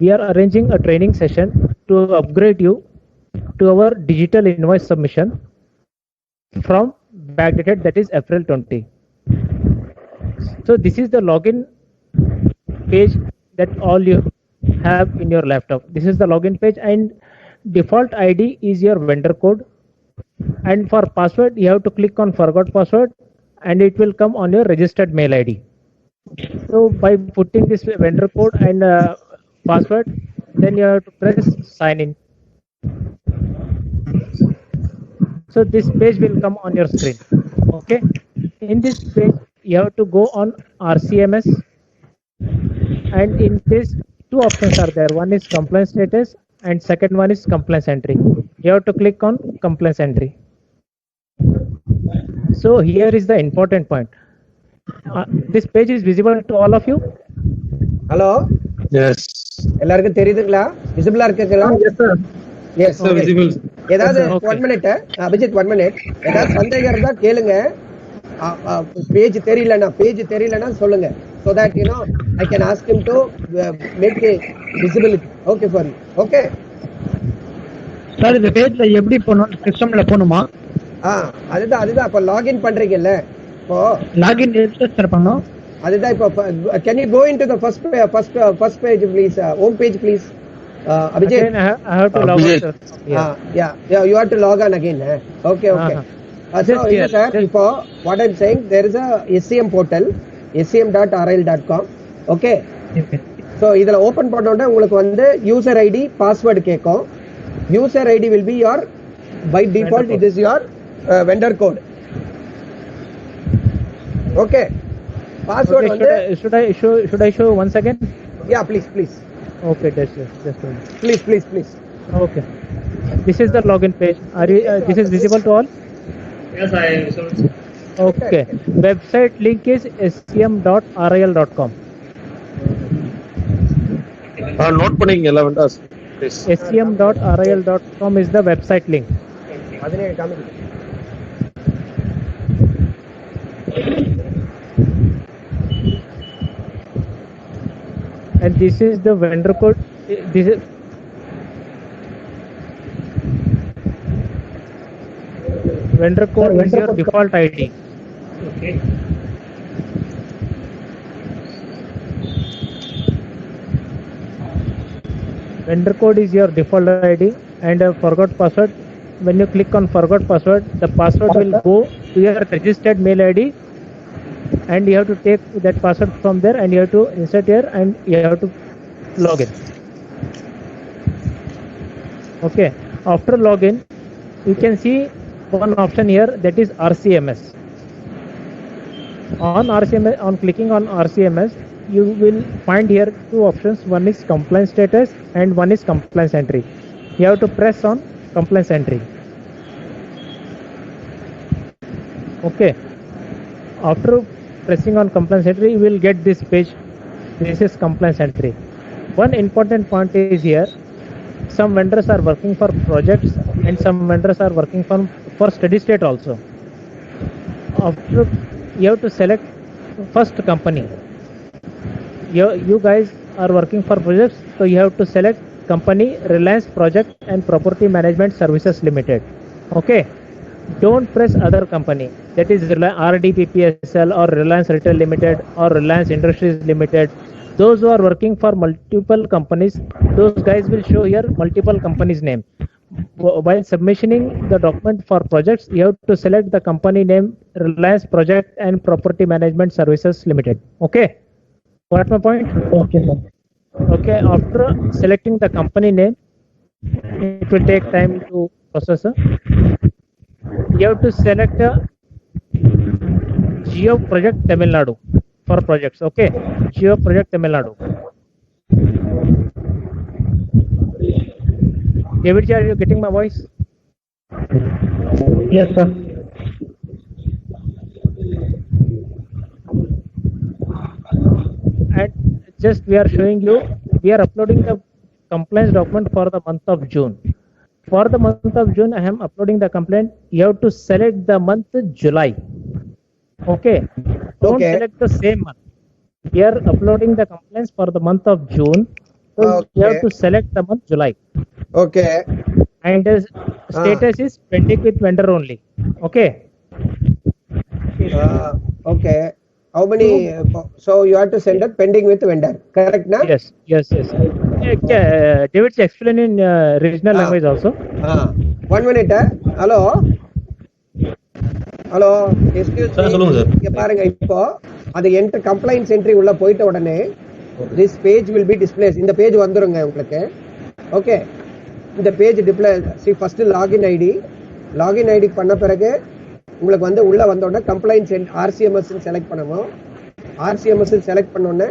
we are arranging a training session to upgrade you to our digital invoice submission from backdated, that is April 20. So this is the login page that all you have in your laptop. This is the login page, and default ID is your vendor code, and for password you have to click on forgot password and it will come on your registered mail ID. So by putting this vendor code and password, then you have to press sign in. So this page will come on your screen. Okay, in this page you have to go on RCMS, and in this two options are there. One is compliance status and second one is compliance entry. You have to click on compliance entry. So here is the important point. This page is visible to all of you. Hello. Yes. எல்லாருக்கும் தெரியுதுங்களா? விசிபிளா இருக்குங்களா? Yes sir. Yes sir. Visible. ஏதாவது 1 minute Abhijit 1 minute. ஏதாவது சந்தேகம் இருந்தா கேளுங்க. Page தெரியலனா சொல்லுங்க. So that you know I can ask him to make the visibility. Okay for you. Okay. Sir இந்த பேஜ்ல எப்படி போணும்? சிஸ்டம்ல போணுமா? அதுதான் இப்ப லாகின் பண்றீங்கல்ல. இப்போ லாகின் ரெஜிஸ்டர் பண்ணனும். அதுதான் இப்போ can you go into the first page please, home page please. Abhijit, again, I have to log out. Yeah, you have to log on again. Okay. So இப்போ what I'm saying, there is a SCM portal, scm.ril.com. Okay. So இதல open பண்ண உடனே உங்களுக்கு வந்து user ID password கேக்கும். User ID will be your, by default it is your vendor code. Okay. Password okay, should I show once again? Yeah, please. Okay, just one. Please. Okay, this is the login page. Are you, this is visible to all? Yes, I am. Okay. Website link is scm.ril.com. Note பண்ணிங்க எல்லா vendors. scm.ril.com is the website link. And this is the vendor code. This is vendor code is your default ID. Okay. Vendor code is your default ID, and forgot password. When you click on forgot password, the password will go to your registered mail ID, and you have to take that password from there and you have to insert here and you have to log in. Okay, after login you can see one option here, that is RCMS. On clicking on RCMS, you will find here two options. One is compliance status and one is compliance entry. You have to press on compliance entry. Okay, after pressing on compliance entry, you will get this page. This is compliance entry. One important point is here, some vendors are working for projects and some vendors are working for steady state also. After, you have to select first company. You guys are working for projects, so you have to select company Reliance Project and Property Management Services Limited. Okay, don't press other company, that is RDPPSL or Reliance Retail Limited or Reliance Industries Limited. Those who are working for multiple companies, those guys will show here multiple companies name. While submitting the document for projects, you have to select the company name Reliance Project and Property Management Services Limited. Okay, got my point? Okay sir. Okay, after selecting the company name, it will take time to process. You have to select Geo Project Tamil Nadu for projects. Okay, Geo Project Tamil Nadu. David, are you getting my voice? Yes sir. And just we are showing you, we are uploading the compliance document for the month of June. For the month of June, I am uploading the complaint. You have to select the month July. Okay, don't select the same month. We are uploading the complaints for the month of June. So you have Okay. to select the month July, Okay. and the status is pending with vendor only. Okay. Okay. How many? So you have to send it pending with vendor. Correct, na? Yes. David's explain in regional language also. 1 minute. Hello. Hello excuse sir சொல்லுங்க sir. இங்க பாருங்க, இப்போ அது enter complaints entry உள்ள போயிட்ட உடனே this page will be displays. இந்த page வந்துருங்க உங்களுக்கு. ஓகே, இந்த page display. First login ID பண்ண பிறகு உங்களுக்கு வந்து உள்ள வந்த உடனே கம்ப்ளைண்ட்ஸ் ஆர்சிஎம்எஸ் செலக்ட் பண்ணணும். ஆர்சிஎம்எஸ் செலக்ட் பண்ண உடனே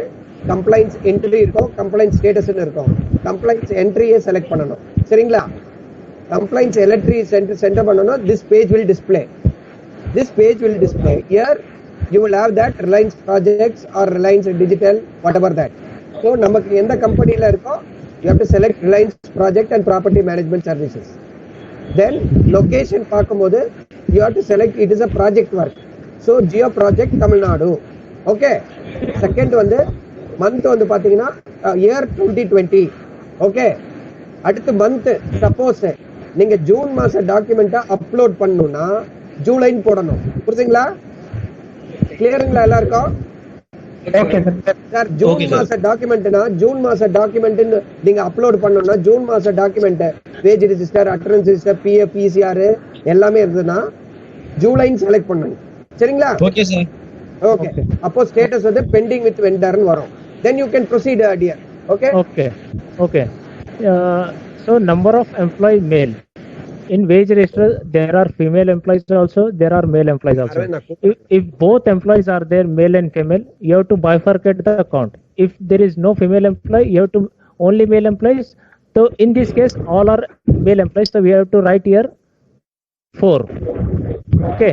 கம்ப்ளைண்ட்ஸ் என்ட்ரி இருக்கும், கம்ப்ளைண்ட் ஸ்டேட்டஸ் இருக்கும். கம்ப்ளைண்ட்ஸ் என்ட்ரியே செலக்ட் பண்ணணும். சரிங்களா? கம்ப்ளைண்ட்ஸ் எலக்ட்ரி சென்டர் பண்ணணும். This page will display. This page will display. Here you will have that Reliance Projects or Reliance Digital, whatever that. So நமக்கு எந்த கம்பெனில இருக்கோ you have to select Reliance Project and Property Management Services. Then location பார்க்கும்போது you have to select it is a project work. So Geo Project Tamil Nadu. Okay. Second வந்து month வந்து பாத்தீங்கன்னா year 2020. Okay. அடுத்த month suppose நீங்க June மாச டாக்குமெண்ட்டை upload பண்ணனும்னா ஜூலைன்னு போடணும். புரியுதுங்களா? கிளியருங்களா எல்லாருக்கும்? ஓகே சார், ஜூன் மாச டாக்குமெண்ட்னா ஜூன் மாச டாக்குமெண்ட் நீங்க அப்லோட் பண்ணணும்னா ஜூன் மாச document wage register, attendance register, PF, PCR எல்லாமே இருந்ததுன்னா ஜூலைன்னு செலக்ட் பண்ணணும். சரிங்களா? Okay sir. ஓகே. அப்போ ஸ்டேட்டஸ் வந்து பெண்டிங் வித் வெண்டர்னு வரும். Then you can proceed dear. Okay. Okay. So number of employee male. In wage register, there are female employees also, there are male employees also. If both employees are there, male and female, you have to bifurcate the account. If there is no female employee, you have to only male employees. So in this case, all are male employees. So we have to write here 4. Okay.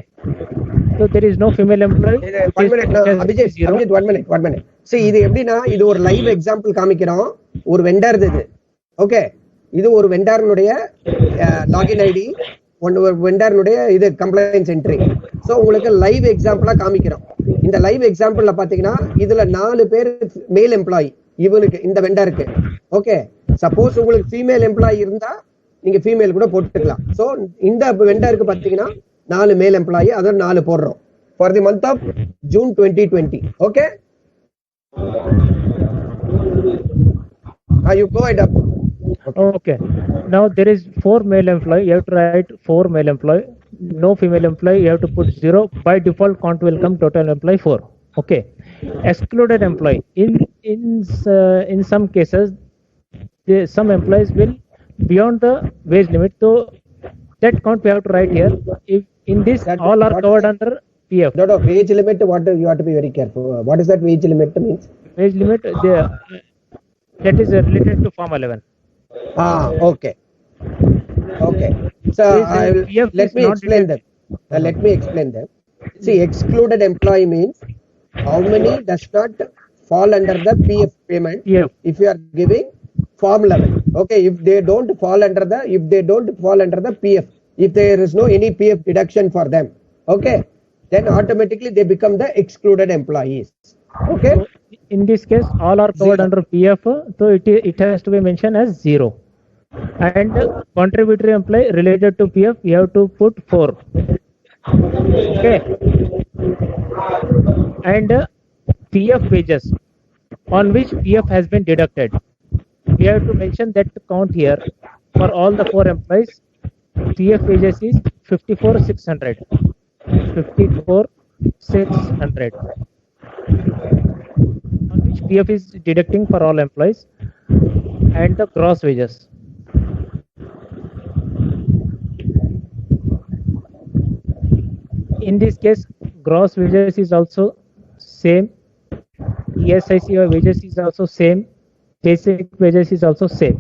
So there is no female employee. Abhijit, one minute. See, இது எப்படின்னா இது ஒரு live example காமிக்கிறோம். ஒரு vendor இது. Okay, இது ஒரு வெண்டர்னுடைய login ID, ஒரு வெண்டர்னுடைய இது கம்ப்ளைண்ட்ஸ் என்ட்ரி. ஸோ உங்களுக்கு லைவ் எக்ஸாம்பிளா காமிக்கிறோம். இந்த லைவ் எக்ஸாம்பிள்ல பாத்தீங்கன்னா இதுல 4 பேர் மேல் எம்ப்ளாயி இவனுக்கு, இந்த வெண்டருக்கு. ஓகே, சப்போஸ் உங்களுக்கு ஃபீமேல் எம்ப்ளாயி இருந்தா நீங்க ஃபீமேல் கூட போட்டுக்கலாம். ஸோ இந்த வெண்டருக்கு பாத்தீங்கன்னா 4 மேல் எம்ப்ளாயி, அதோட 4 போடுறோம் for the month of June 2020. Okay, you go ahead up. Okay. Now there is 4 male employee. You have to write 4 male employee. No female employee. You have to put 0. By default, count will come total employee 4. Okay. Excluded employee. In some cases, some employees will beyond the wage limit. So that count we have to write here. If in this all are covered under PF. No, wage limit. What you have to be very careful. What is that wage limit means? Wage limit. That is related to Form 11. Okay. So let me explain them. See, excluded employee means how many does not fall under the PF payment. PF. If you are giving Form 11. Okay, if they don't fall under the PF, if there is no any PF deduction for them, okay, then automatically they become the excluded employees. Okay. So in this case, all are covered under PF, so it has to be mentioned as 0. And contributory employee related to PF, you have to put 4. Okay. And PF wages on which PF has been deducted, we have to mention that count here. For all the 4 employees, PF wages is 54,600. 54,600. Which PF is deducting for all employees, and the gross wages. In this case, gross wages is also same, ESIC wages is also same, basic wages is also same.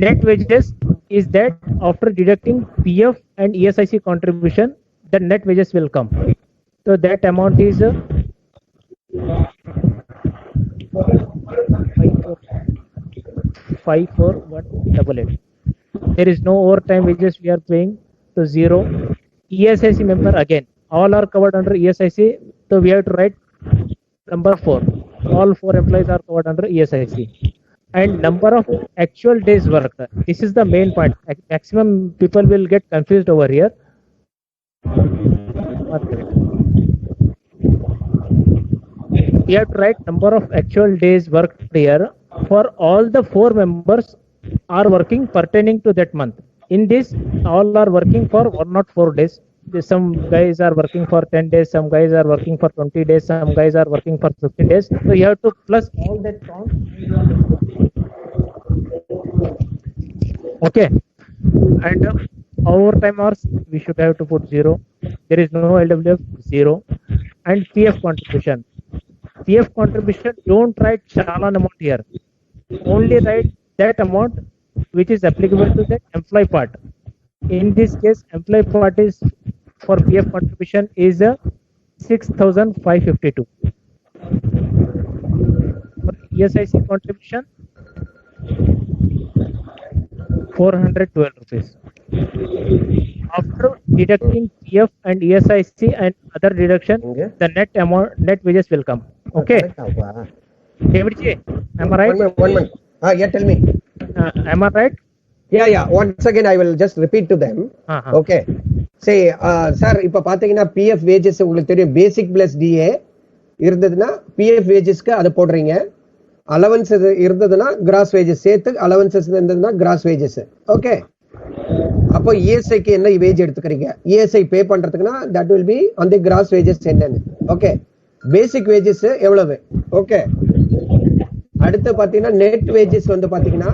Net wages is that after deducting PF and ESIC contribution, the net wages will come. So that amount is 54,188. There is no overtime wages we are paying, so 0. ESIC member again, all are covered under ESIC, so we have to write number 4. All 4 employees are covered under ESIC. and number of actual days worked. This is the main point. Maximum people will get confused over here. We have to write number of actual days worked here for all the 4 members are working pertaining to that month. In this, all are working for 104 days. Some guys are working for 10 days, some guys are working for 20 days, some guys are working for 15 days. So you have to plus all that count. Okay. And overtime hours, we should have to put 0. There is no LWF, 0. And PF contribution. PF contribution, don't write Chalan amount here. Only write that amount which is applicable to the employee part. In this case, employee part is for PF contribution is 6,552. For ESIC contribution, 412 rupees. After deducting PF and ESIC and other deduction, the net wages will come. Okay. David Ji, am I right? 1 minute. Yeah, tell me. Am I right? Yeah. Once again, I will just repeat to them. Okay. Say, sir, இப்ப பாத்தீங்கன்னா PF wages உங்களுக்கு தெரியும் basic plus DA இருந்ததுன்னா PF wagesக்கு அதை போடுறீங்க. Allowance இருந்ததுன்னா gross wages சேர்த்து allowances இருந்ததுன்னா gross wages. ஓகே. அப்போ ESIக்கு என்ன வேஜ் எடுத்துக்கிறீங்க? ESI பே பண்றதுக்குன்னா that will be on the gross wages என்னன்னு. ஓகே. Basic wages எவ்வளவு? ஓகே. அடுத்து பாத்தீங்கன்னா net wages வந்து பாத்தீங்கன்னா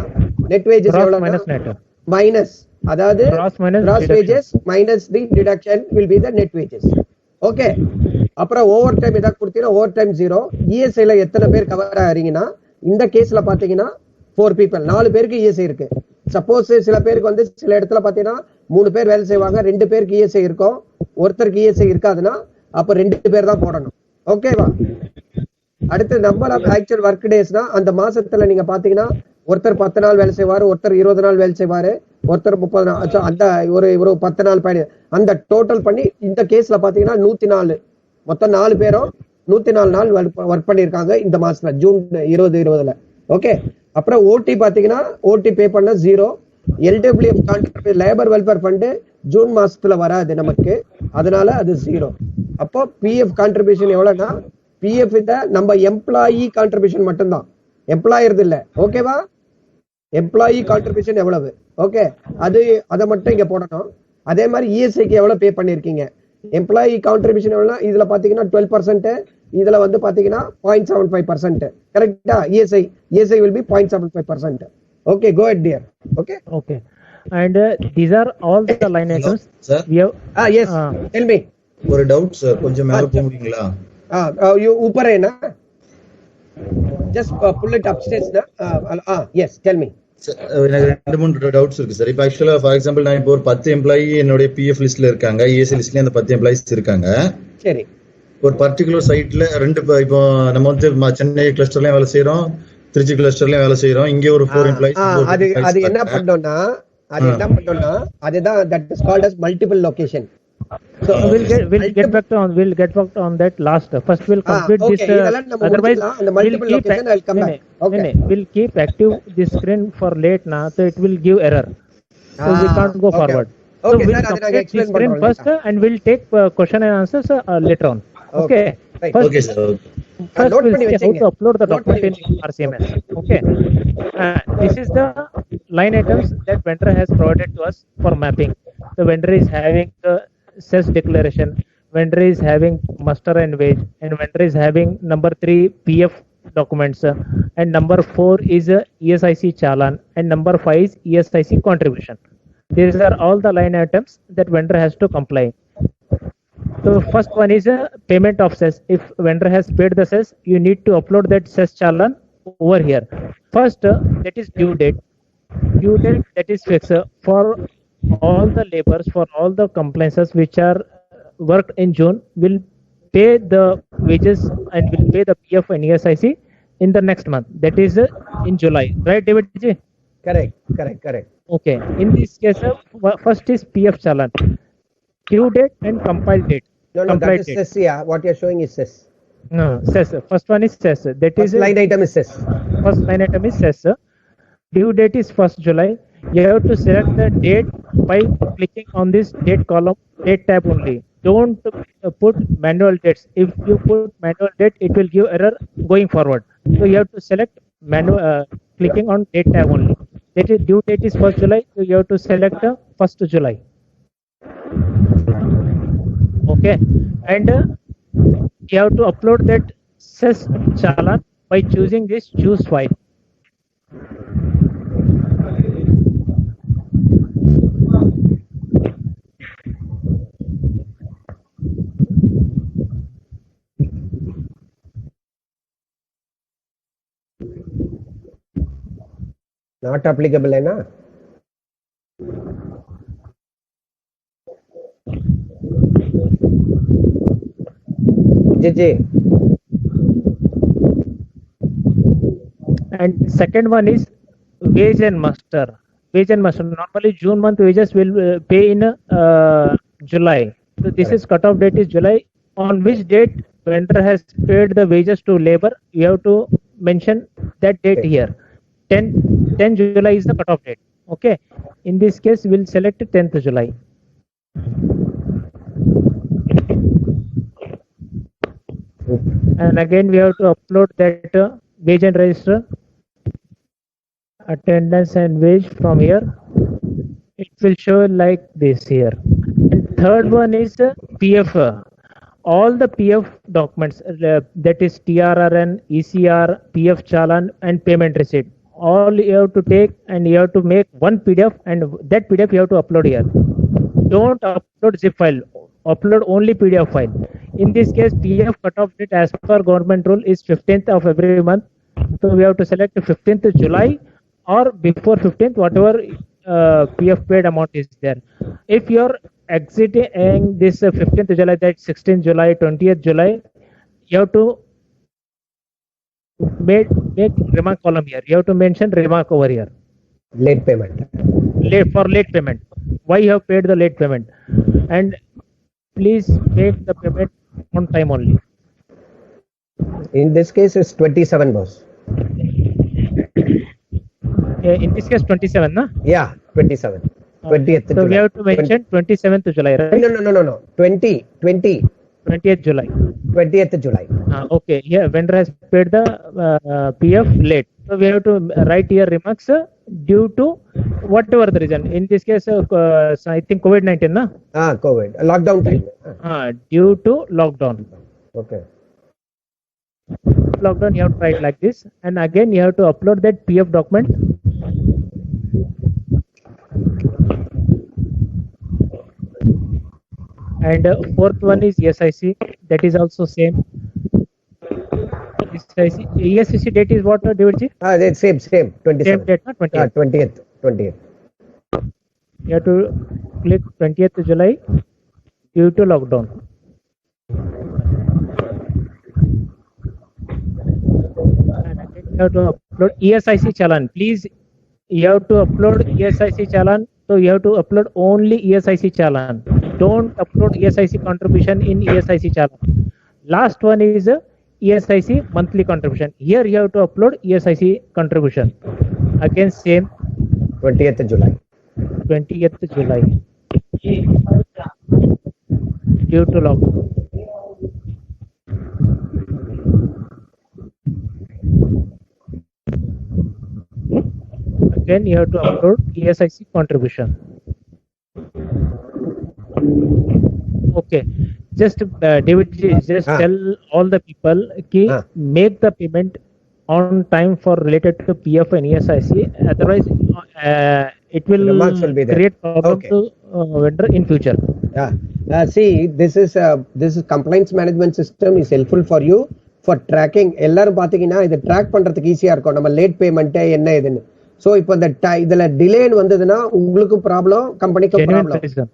net wages எவ்வளவு? Minus. அதாவது gross wages minus the deduction will be the net wages. Okay. அப்புறம் ஓவர் டைம் ஏதாவது கொடுத்தீங்கன்னா ஓவர் டைம் 0. ESI ல எத்தனை பேர் கவர் ஆகிறீங்கன்னா இந்த கேஸ்ல பாத்தீங்கன்னா 4 people, 4 பேருக்கு ESI இருக்கு. சப்போஸ் சில பேருக்கு வந்து சில இடத்துல பாத்தீங்கன்னா 3 பேர் வேலை செய்வாங்க, 2 பேருக்கு ESI இருக்கும், ஒருத்தருக்கு ESI இருக்காதுன்னா அப்ப 2 பேர் தான் போடணும். ஓகேவா? அடுத்து நம்பர் ஆஃப் ஆக்சுவல் ஒர்க் டேஸ்னா அந்த மாசத்துல நீங்க பாத்தீங்கன்னா ஒருத்தர் 10 நாள் வேலை செய்வாரு, ஒருத்தர் 20 நாள் வேலை செய்வாரு, ஒருத்தர் 30 நாள், அந்த ஒரு 10 நாள் பயணி அந்த டோட்டல் பண்ணி இந்த கேஸ்ல பாத்தீங்கன்னா 104 மொத்தம் 4 பேரும் 104 நாள் ஒர்க் பண்ணிருக்காங்க இந்த மாசத்துல ஜூன் 2020ல. ஓகே. அப்புறம் ஓடி பாத்தீங்கன்னா ஓடி பே பண்ண 0. LWF contribution labour welfare fund June மாசத்துல வராது நமக்கு, அதனால அது 0. அப்போ PF கான்ட்ரிபியூஷன் எவ்வளவுனா PF நம்ம எம்ப்ளாயி கான்ட்ரிபியூஷன் மட்டும்தான், எம்ப்ளாயர் இல்ல. ஓகேவா? எம்ப்ளாயி கான்ட்ரிபியூஷன் எவ்வளவு? ஓகே. அதை மட்டும் இங்க போடணும். அதே மாதிரி ESIக்கு எவ்வளவு பே பண்ணிருக்கீங்க? எம்ப்ளாயி கான்ட்ரிபியூஷன் எவ்வளவு? இதுல பாத்தீங்கன்னா 12%, இதுல வந்து பாத்தீங்கன்னா 0.75%. கரெக்டா? ESI will be 0.75%. Okay, go ahead dear. Okay. And these are all the line items. Sir? We have yes. Tell me. ஒரு டவுட் சார், கொஞ்சம் மேல போக முடியுங்களா? You ऊपर है ना? Just pull it upstairs na. Yes, tell me. எனக்கு 2-3 doubts இருக்கு சார். இப்போ ஆக்சுவலா ஃபார் எக்ஸாம்பிள் நான் இப்போ ஒரு 10 எம்ப்ளாயி என்னோட PF லிஸ்ட்ல இருக்காங்க, ESI லிஸ்ட்ல அந்த 10 எம்ப்ளாயிஸ் இருக்காங்க. சரி. ஒரு பர்టిక్యులர் சைட்ல இப்போ நம்ம வந்து சென்னை கிளஸ்டர்லயும் வேலை செய்றோம், திருச்சி கிளஸ்டர்லயும் வேலை செய்றோம். இங்க ஒரு 4 எம்ப்ளாயிஸ். அது என்ன பண்ணோம்னா அதுதான் that is called as multiple location. So we'll get back on that last. First we'll complete this. Otherwise multiple location I'll come back. Okay. We'll keep active this screen for late now, so it will give error. So we can't go forward. So we'll complete this screen first and we'll take question and answers later on. Okay. First, okay sir. First we'll see how to upload the document in RCMS. Okay. This is the line items that vendor has provided to us for mapping. The vendor is having the cess declaration, vendor is having muster and wage, and vendor is having number 3 PF documents, and number 4 is ESIC challan, and number 5 is ESIC contribution. These are all the line items that vendor has to comply. So first one is payment of cess. If vendor has paid the cess, you need to upload that cess challan over here. First, that is due date. Due date that is fixed for all the laborers, for all the compliances which are worked in June, will pay the wages and will pay the PF and ESIC in the next month, that is in July, right David ji? Correct. Okay. In this case, first is PF challan, due date and compile date. No, that is cess. Yeah, what you are showing is cess. No, cess. First one is cess. That First is line item is cess. first line item is cess. Due date is 1st July. You have to select the date by clicking on this date column, date tab only. Don't put manual dates. If you put manual date, it will give error going forward. So you have to select manual clicking on date tab only. That is due date is 1st July. So you have to select 1st July. Okay, and you have to upload that cess challan by choosing this choose file. Not applicable है ना? जी. And second one is wage and muster. Wage and muster. Normally June month wages will pay in July. So this is cutoff date is July. On which date vendor has paid the wages to labor, you have to mention that date here. 10 July is the cutoff date. Okay. In this case, we'll select 10th July. And again, we have to upload that wage and register, attendance and wage from here. It will show like this here. And third one is PF. All the PF documents, that is TRRN, ECR, PF challan, and payment receipt. All you have to take and you have to make one PDF, and that PDF you have to upload here. Don't upload zip file. Upload only PDF file. In this case, PF cutoff date as per government rule is 15th of every month. So we have to select 15th July or before 15th, whatever PF paid amount is there. If you're exiting this 15th July, that's 16th July, 20th July, you have to make remark column here. You have to mention remark over here. Late payment. Late payment. Why you have paid the late payment? And please make the payment on time only. In this case, it's 27, boss. In this case, 27, na? Yeah, 27. 20th So July. we have to mention 27th July, right? No. 20. 20th July. 20th July. Okay, here vendor has paid the PF late. So we have to write here remarks due to whatever the reason. In this case, I think COVID-19, na? COVID. Lockdown time. Due to lockdown. Okay. Lockdown, you have to write like this. And again, you have to upload that PF document. And fourth one is SIC. That is also same. SIC date is what, Davidji? That's same. 27. Same date, na? 20th. 20th. You have to click 20th July due to lockdown. And again, you have to upload ESIC challan. Please, you have to upload ESIC challan. So you have to upload only ESIC challan. Don't upload ESIC contribution in ESIC challan. Last one is ESIC monthly contribution. Here you have to upload ESIC contribution. Again, same. 20th July. 20th July. Due to lockdown. Again, you have to upload ESIC contribution. Okay. Just David, just tell all the people ki make the payment on time for related to PF and ESIC. Otherwise, it will create problem to vendor in future. See, this is compliance management system is helpful for you for tracking. எல்லாரும் பாத்தீங்கன்னா இத track பண்றதுக்கு ஈஸியா இருக்கும். நம்ம late payment என்ன ஏதுன்னு. So இப்போ இந்த இதுல டிலே வந்ததுன்னா உங்களுக்கு ப்ராப்ளம், கம்பெனிக்கு ப்ராப்ளம்.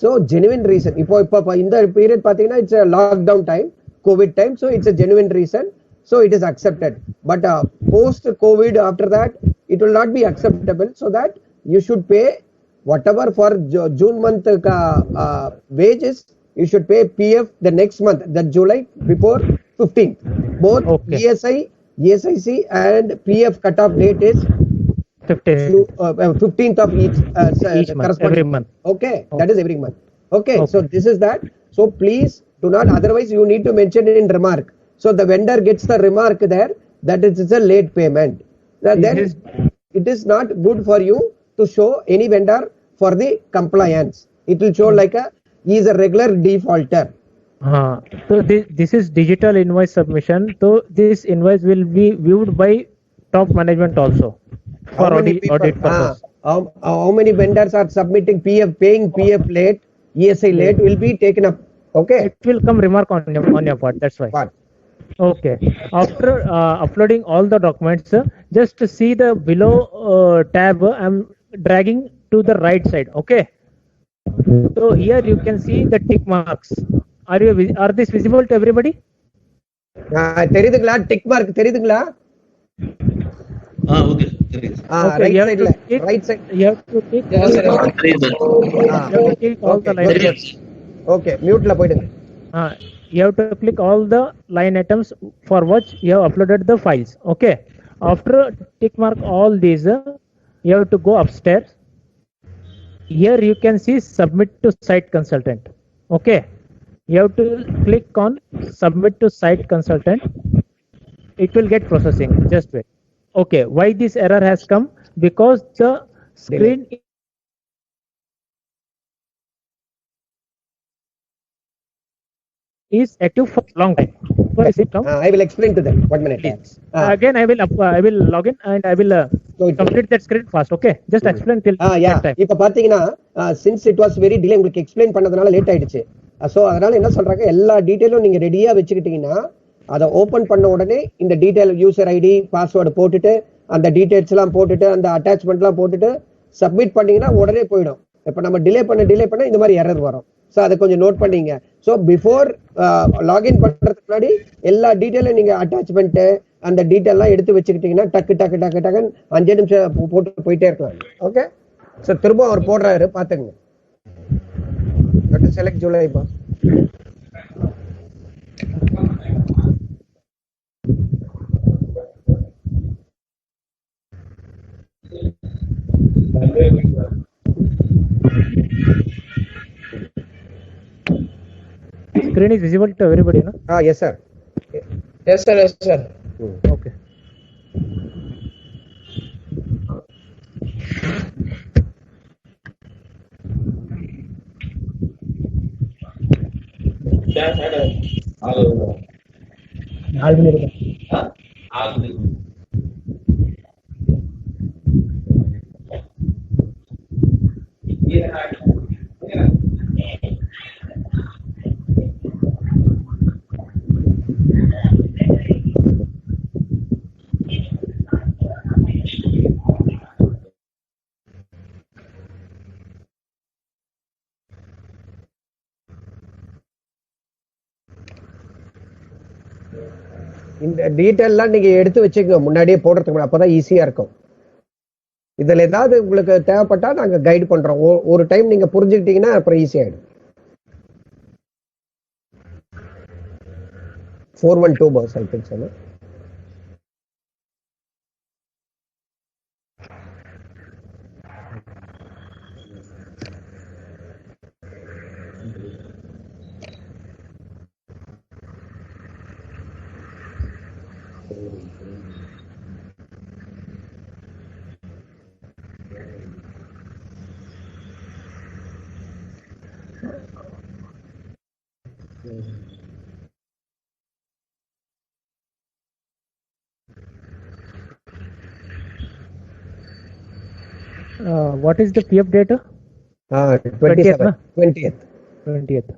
So genuine reason. இப்போ இந்த பீரியட் பாத்தீங்கன்னா it's lockdown time, Covid time. So it's a genuine reason. So it is accepted. But post COVID, after that, it will not be acceptable. So that you should pay whatever for June month wages. You should pay PF the next month, that July, before 15th. Both Okay. ESI, ESIC and PF cutoff date is 15. 15th of each Each month, corresponding every month. Okay, Okay. that is every month. Okay, so Okay. this is that. So please do not, otherwise you need to mention it in remark. So the vendor gets the remark there that it is a late payment. Then is- it is not good for you to show any vendor for the compliance. It will show like he is a regular defaulter. So this is digital invoice submission. So this invoice will be viewed by top management also for How many audit people? purpose. How many vendors are submitting PF, paying PF late, ESI late will be taken up. Okay. It will come remark on your part. That's why. What? Okay. After uploading all the documents, just to see the below tab. I'm dragging to the right side. Okay. So here you can see the tick marks. Are this visible to everybody? தெரியுதுங்களா tick mark தெரியுதுங்களா okay. Okay, right you have சைடுல to click. Right side You have to click. Yes, sir. You have to click all the line items. Okay மியூட்ல போயிடுங்க You have to click all the line items for which you have uploaded the files. Okay. After tick mark all these, you have to go upstairs. Here you can see submit to site consultant. Okay. You have to click on submit to site consultant. It will get processing. Just wait. Okay. Why this error has come? Because the screen is active for long time. Why is it come? I will explain to them 1 minute Please. Ah. Again, I will log in and I will Go into complete that screen fast. Okay. Just explain till yeah that time. இப்ப பாத்தீங்கன்னா since it was very delay உங்களுக்கு explain பண்ணதுனால late ஆயிடுச்சு so அதனால என்ன சொல்றாங்க எல்லா டீடைலும் நீங்க ரெடியா வச்சுக்கிட்டீங்கன்னா அதை ஓபன் பண்ண உடனே இந்த டீடைல் யூசர் ஐடி பாஸ்வேர்டு போட்டுட்டு அந்த டீடைல்ஸ் எல்லாம் போட்டுட்டு அந்த அட்டாச்மெண்ட் எல்லாம் போட்டுட்டு சப்மிட் பண்ணீங்கன்னா உடனே போயிடும் இப்ப நம்ம டிலே பண்ண இந்த மாதிரி எரர் வரும் சோ அதை கொஞ்சம் நோட் பண்ணீங்க சோ பிஃபோர் லாகின் பண்றதுக்கு முன்னாடி எல்லா டீடைலும் நீங்க அட்டாச்மெண்ட் அந்த டீடைல் எல்லாம் எடுத்து வச்சுக்கிட்டீங்கன்னா டக்கு 5 நிமிஷம் போட்டு போயிட்டே இருக்கலாம் ஓகே சோ திரும்ப அவர் போடுறாரு பாத்துங்க செலக்ட் ஜூலை இப்போ Screen is visible to everybody, no? Yes sir Yes, sir. Okay. இந்த டீடைல்லாம் நீங்க எடுத்து வச்சுக்கோங்க முன்னாடியே போடுறதுக்கு அப்பதான் ஈஸியா இருக்கும் இதுல ஏதாவது உங்களுக்கு தேவைப்பட்டா நாங்க கைட் பண்றோம் ஒரு டைம் நீங்க புரிஞ்சுக்கிட்டீங்கன்னா அப்புறம் ஈஸி ஆயிடும் 412 bus I think sir What is the PF data? 27th 20th 20th.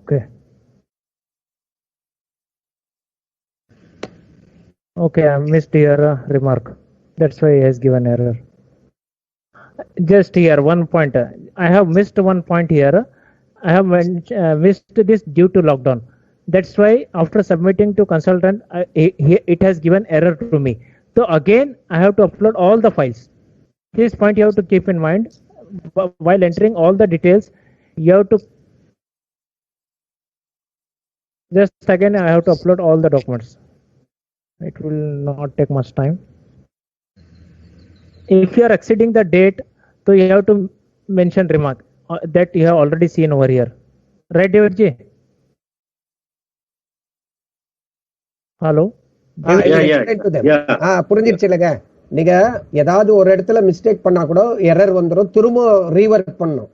Okay. Okay, I missed your remark. That's why he has given error. Just here, one point. I have missed one point here. I have missed this due to lockdown. That's why after submitting to consultant, it has given error to me. So again, I have to upload all the files. This point you have to keep in mind. While entering all the details, you have to just again I have to upload all the documents. It will not take much time. If you are exceeding the date, so you have to mention remark that you have already seen over here. Right, David Ji? Hello? புரிஞ்சிருச்சுலங்க. நீங்க ஏதாவது ஒரு இடத்துல mistake பண்ணா கூட error வந்துடும், திரும்ப rework பண்ணும்.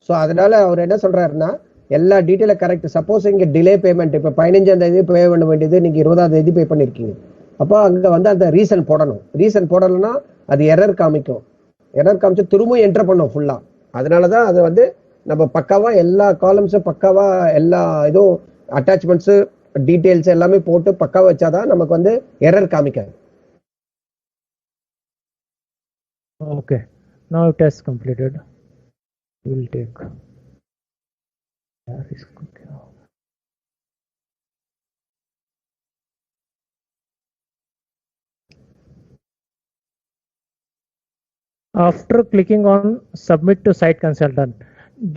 So அதனால அவர் என்ன சொல்றாருன்னா எல்லா டீட்டெயில கரெக்ட். சப்போஸ் இங்க டிலே பேமெண்ட் இப்ப 15ஆம் தேதி பே பண்ண வேண்டியது நீங்க 20ஆம் தேதி பே பண்ணிருக்கீங்க. அப்போ அங்க வந்து அந்த ரீசன் போடணும். ரீசன் போடலைன்னா அது எரர் காமிக்கும். எரர் காமிச்சு திரும்ப என்டர் பண்ணும் ஃபுல்லா. அதனாலதான் அது வந்து நம்ம பக்காவா எல்லா காலம்ஸும் பக்காவா எல்லா இதுவும் அட்டாச்மெண்ட்ஸ் டீடைல்ஸ் எல்லாமே போட்டு பக்காவா வச்சாதான் நமக்கு வந்து error காமிக்காது. Okay, now it has completed. We'll take. After clicking on submit to site consultant,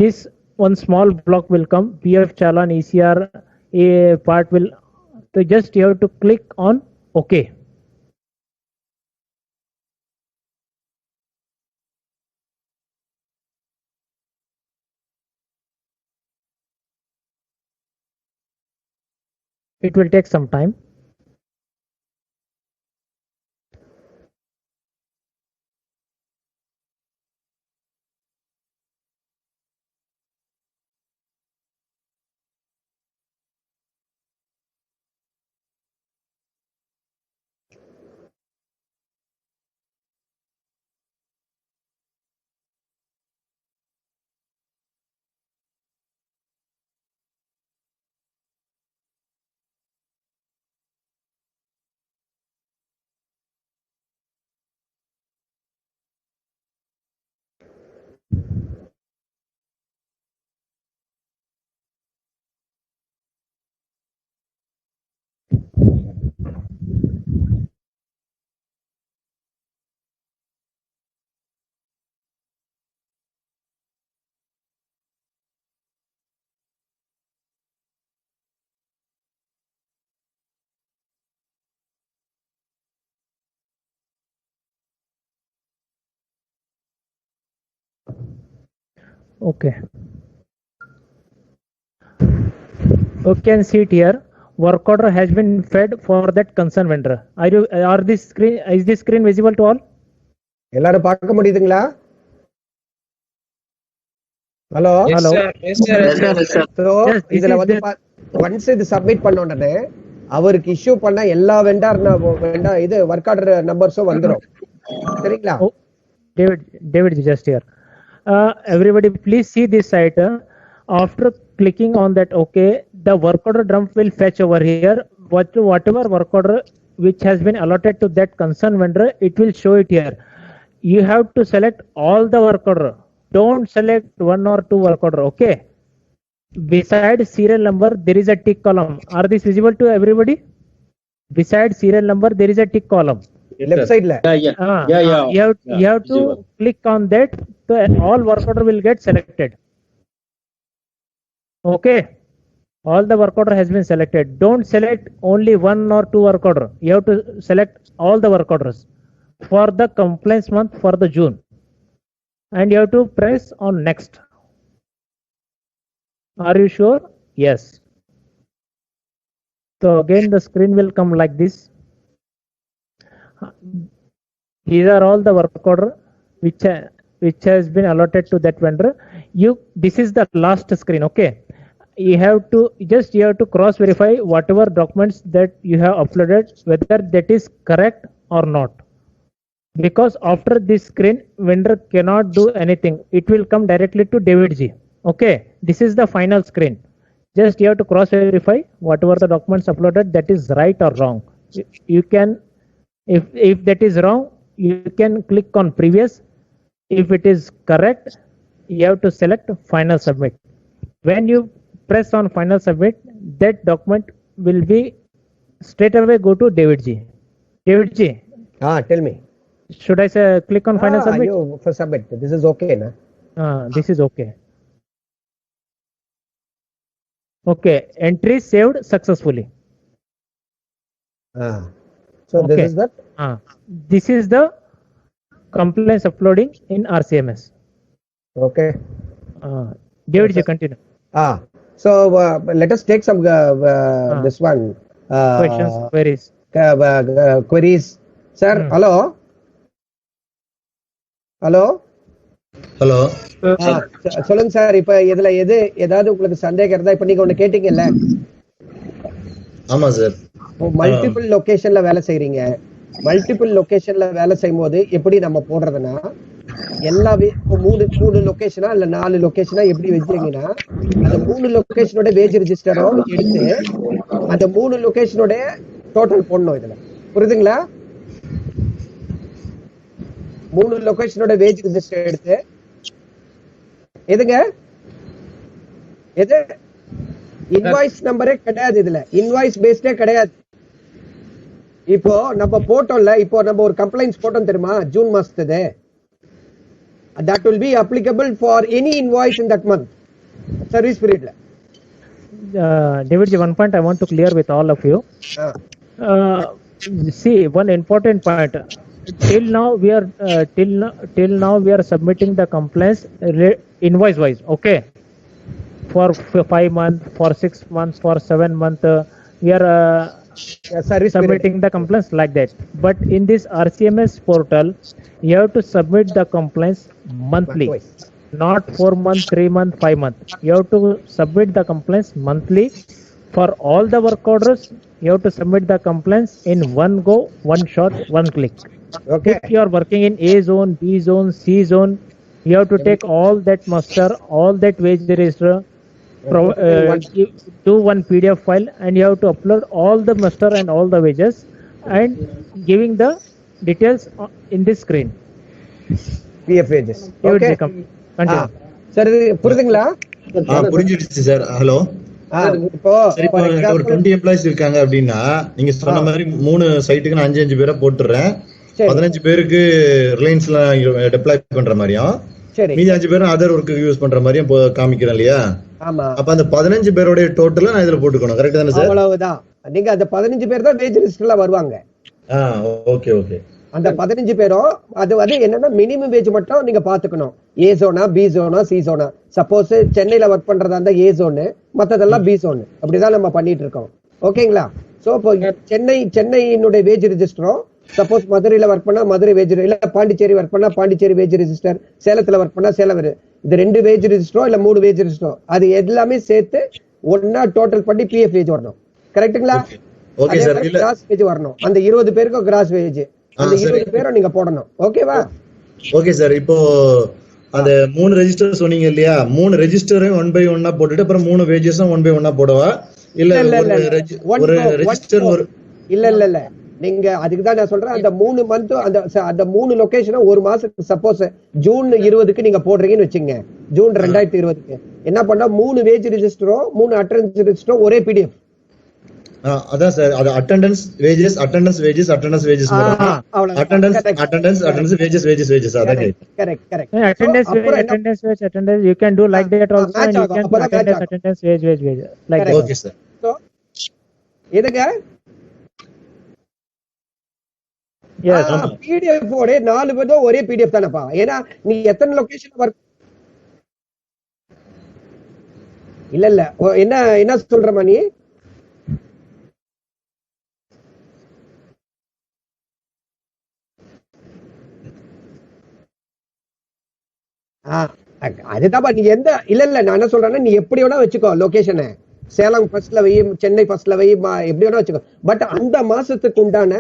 this one small block will come. PF Challan ECR a part will. So just you have to click on OK. It will take some time. Okay. You can see it here. Work order has been fed for that concerned vendor. Are this screen? Is this screen visible to all? எல்லாரும் பார்க்க முடியுதுங்களா? Hello Yes, sir. Yes, sir. Yes, sir. So இதுல வந்து once இது submit பண்ண உடனே அவருக்கு issue பண்ண எல்லா வெண்டார் இது ஒர்க் ஆர்டர் நம்பர்ஸும் வந்துடும். சரிங்களா? David, just here. Everybody, please see this site. After clicking on that OK, the work order dump will fetch over here. Whatever work order which has been allotted to that concerned vendor, it will show it here. You have to select all the work order. Don't select one or two work order. Okay. Beside serial number, there is a tick column. Are this visible to everybody? Beside serial number, there is a tick column. left side la. You have to click on that, so all work order will get selected. Okay, all the work order has been selected. Don't select only one or two work order. You have to select all the work orders for the compliance month for the June, and you have to press on next. Are you sure? Yes. So again the screen will come like this. These are all the work order which has been allotted to that vendor. This is the last screen. Okay, you have to cross verify whatever documents that you have uploaded, whether that is correct or not, because after this screen vendor cannot do anything. It will come directly to David G. Okay, this is the final screen. Just you have to cross verify whatever the documents uploaded, that is right or wrong. You can, if that is wrong, you can click on previous. If it is correct, you have to select final submit. When you press on final submit, that document will be straight away go to David G. David G, Tell me. should I say click on final submit? You for submit. This is okay na? This is okay. Okay, entry saved successfully. So Okay. this is that. This is the compliance uploading in RCMS. Okay. David G, continue. So let us take some this one Questions, queries. queries. Sir, hello. Hello சொல்லுங்க sir. இப்ப இதுல ஏதாவது உங்களுக்கு சந்தேகம் இருந்தா, இப்ப நீங்க ஒண்ணு கேட்டீங்கல்ல, ஆமா சார். மல்டிபிள் லொகேஷன்ல வேலை செய்றீங்க. மல்டிபிள் லொகேஷன்ல வேலை செய்யும் போது எப்படி நம்ம போடுறதுன்னா, எல்லா மூணு லொகேஷனா இல்ல 4 லொகேஷனா எப்படி வச்சீங்கன்னா, அந்த 3 லொகேஷனோட வேஜ் ரெஜிஸ்டரோ எடுத்து அந்த 3 லொகேஷனோட டோட்டல் போடணும். இதுல புரியுதுங்களா? 3 லொகேஷனோட வேஜ் ரெஜிஸ்டர் எடுத்து எதுங்க இன்வாய்ஸ் நம்பரே கிடையாது. இதுல இன்வாய்ஸ் பேஸ்டே கிடையாது. இப்போ நம்ம போட்டோம்ல, இப்போ நம்ம ஒரு கம்ப்ளைண்ட்ஸ் போட்டோம் தெரியுமா, June மாசத்துது. that will be applicable for any invoice in that month service period la. David G, one point I want to clear with all of you. See, one important point. Till now we are submitting the complaints invoice wise. Okay, for 5 months, for 6 months, for 7 months, we are submitting the complaints like that. But in this RCMS portal, you have to submit the complaints monthly, not 4 months, 3 months, 5 months. You have to submit the complaints monthly for all the work orders. You have to submit the complaints in one go, one shot, one click. Okay. If you are working in A zone, B zone, C zone, you have to take all that muster, all that wage register, do one PDF file, and you have to upload all the muster and all the wages and giving the details in this screen. PF wages. Okay. சரி, புரியுதுங்களா? புரிஞ்சிடுச்சு sir. Hello. இப்போ ஒரு 20 employees இருக்காங்க அப்படின்னா, நீங்க சொன்ன மாதிரி 3 சைட்டுக்கு நான் 5 பேரை போட்டுறேன். 15 பேருக்கு ரிலையன்ஸ்ல டெப்ளாய் பண்ற மாதிரியும், மீதி 5 பேரும் அதர் ஒர்க்கு யூஸ் பண்ற மாதிரியும் காமிக்கிறேன் இல்லையா? ஆமா. அப்ப அந்த 15 பேரோட டோட்டல் நான் இதுல போட்டுக்கணும். கரெக்ட் தானே சார்? அவ்வளவுதான். நீங்க அந்த 15 பேர் தான் வேஜ் லிஸ்ட்ல வருவாங்க. Okay okay. அந்த 15 பேரும் அது என்னன்னா மினிமம் வேஜ் மட்டும் நீங்க பாத்துக்கணும். ஏ ஜோனா, பி ஜோனா, சி ஜோனா. சப்போஸ் சென்னையில ஒர்க் பண்றதா இருந்தா ஏ ஜோனு, மத்ததெல்லாம் பி ஜோனு. அப்படிதான் நம்ம பண்ணிட்டு இருக்கோம். ஓகேங்களா? சோ இப்போ சென்னையினுடைய வேஜ் ரெஜிஸ்டரும், சப்போஸ் மதுரையில ஒர்க் பண்ணா மதுரை வேஜ், இல்ல பாண்டிச்சேரி ஒர்க் பண்ணா பாண்டிச்சேரி வேஜ் ரெஜிஸ்டர், சேலத்துல ஒர்க் பண்ணா சேலம். இது 2 வேஜ் ரெஜிஸ்டரோ இல்ல 3 வேஜ் ரெஜிஸ்டரோ, அது எல்லாமே சேர்த்து ஒன்னா டோட்டல் பண்ணி பிஎஃப் வேஜ் வரணும். கரெக்ட்டுங்களா? Okay sir. இல்ல கிராஸ் வேஜ் வரணும். அந்த 20 பேருக்கு கிராஸ் வேஜ், அந்த 20 பேரும் நீங்க போடணும். ஓகேவா? Okay sir. இப்போ அந்த 3 ரெஜிஸ்டர் சொன்னீங்க இல்லையா, 3 ரெஜிஸ்டரையும் 1 by 1 போட்டுட்டு அப்புறம் 3 வேஜஸும் 1 by 1 போடவா? இல்ல ஒரு ரெஜிஸ்டர் ஒரு இல்ல நீங்க அதுக்கு தான் நான் சொல்றேன். அந்த 3 மந்த் அந்த 3 லொகேஷனை ஒரு மாசத்துக்கு, சப்போஸ் ஜூன் 20க்கு நீங்க போடுறீங்கன்னு வச்சுங்க, ஜூன் 2020க்கு என்ன பண்ணா 3 வேஜ் ரெஜிஸ்டரும் 3 அட்டெண்டன்ஸ் ரெஜிஸ்டரும் ஒரே பிடிஎஃப். அதான் சார், அது attendance wages attendance wages attendance wages attendance wages wages அதான் correct correct. attendance wage, attendance you can do like that also, and you can do attendance wage like that. Okay sir. So எதுங்க Yes. PDF ஓட 4 பேரும் ஒரே PDF தானப்பா. ஏன்னா நீ எத்தனை லொகேஷன்ல work இல்ல என்ன என்ன சொல்றமா நீ? அதுதான்ப்பா நீ எந்த இல்ல நான் என்ன சொல்றேன்னா நீ எப்படி வேணா வச்சுக்கோ லொகேஷனை. சேலம் ஃபர்ஸ்ட்ல வை, சென்னை ஃபர்ஸ்ட்ல வை, எப்படி வேணா வச்சுக்கோ. பட் அந்த மாசத்துக்கு உண்டான